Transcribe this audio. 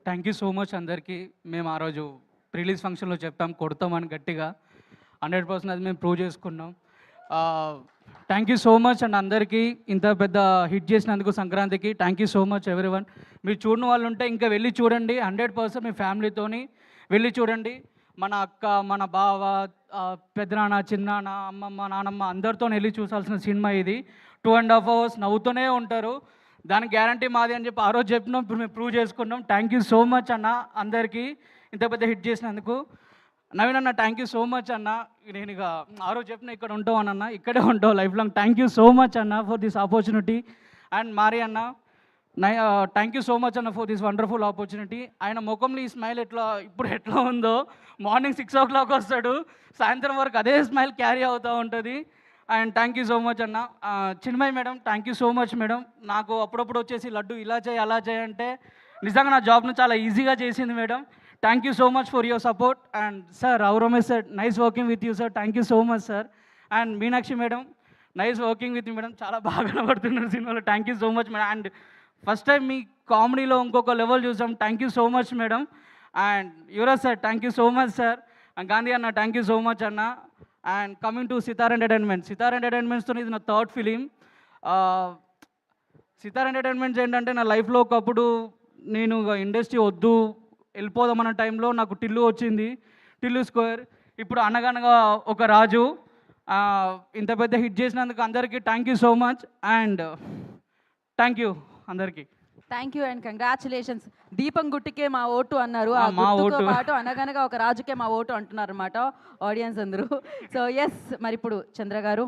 Thank you so much అందరికీ. మేము ఆ రోజు రిలీజ్ ఫంక్షన్‌లో చెప్పాం కొడతామని గట్టిగా. 100% అది మేము ప్రూవ్ చేసుకున్నాం. Thank you so much and అందరికీ ఇంత పెద్ద హిట్ చేసినందుకు సంక్రాంతికి. Thank you so much everyone. మీరు చూడని వాళ్ళు ఉంటే ఇంకా వెళ్ళి చూడండి. 100% మీ ఫ్యామిలీతోని వెళ్ళి చూడండి. మన అక్క, మన బావ, పెదనాన్న, చిన్నాన్న, అమ్మమ్మ, నానమ్మ అందరితోని వెళ్ళి చూసాల్సిన సినిమా ఇది. 2.5 అవర్స్ నవ్వుతూనే ఉంటారు. దానికి గ్యారంటీ మాది అని చెప్పి ఆ రోజు చెప్పినాం. ఇప్పుడు మేము ప్రూవ్ చేసుకున్నాం. థ్యాంక్ యూ సో మచ్ అన్న అందరికీ ఇంత పెద్ద హిట్ చేసినందుకు. నవీన్ అన్న థ్యాంక్ యూ సో మచ్ అన్న. నేను ఇక ఆ రోజు చెప్పిన ఇక్కడ ఉంటావు అన్న, ఇక్కడే ఉంటావు life long. Thank you so much అన్న ఫర్ దిస్ ఆపర్చునిటీ. అండ్ మారి అన్న థ్యాంక్ యూ సో మచ్ అన్న ఫర్ దిస్ వండర్ఫుల్ ఆపర్చునిటీ. ఆయన ముఖంలో ఈ స్మైల్ ఇప్పుడు ఎట్లా ఉందో, మార్నింగ్ 6 o'clock వస్తాడు, సాయంత్రం వరకు అదే స్మైల్ క్యారీ అవుతూ ఉంటుంది. And thank you so much అన్న. Chinmay madam thank you so much madam. నాకు అప్పుడప్పుడు వచ్చేసి లడ్డు ఇలా చేయి అలా చేయి అంటే నిజంగా నా జాబ్ను చాలా ఈజీగా చేసింది madam. Thank you so much for your support. And sir Ramesh sir nice working with you sir. Thank you so much sir. And Meenakshi madam nice working with you madam. చాలా బాగా కనబడుతున్నారు సినిమాలో. Thank you so much madam. And first time మీ కామెడీలో ఇంకొక level చూసాం. Thank you so much madam. And Yuvaraj sir thank you so much sir. And Gandhi అన్న thank you so much అన్న. And coming to Sitar entertainment. Sitar ఎంటర్టైన్మెంట్స్తో ఇది నా థర్డ్ ఫిలిం. సితార్ ఎంటర్టైన్మెంట్స్ ఏంటంటే నా లైఫ్లో ఒకప్పుడు నేను ఇండస్ట్రీ వద్దు వెళ్ళిపోదామన్న టైంలో నాకు టిల్లు వచ్చింది, టిల్లు స్క్వేర్. ఇప్పుడు అనగనగా ఒక రాజు. ఇంత పెద్ద హిట్ చేసినందుకు అందరికీ thank you so much. And thank you అందరికీ. Thank you and congratulations. దీపం గుట్టికే మా ఓటు అన్నారు. ఆ మా గుర్తుతో ఓటు. పాటు అనగనగా ఒక రాజుకే మా ఓటు అంటున్నారు అనమాట ఆడియన్స్ అందరూ. సో ఎస్, మరి ఇప్పుడు చంద్ర గారు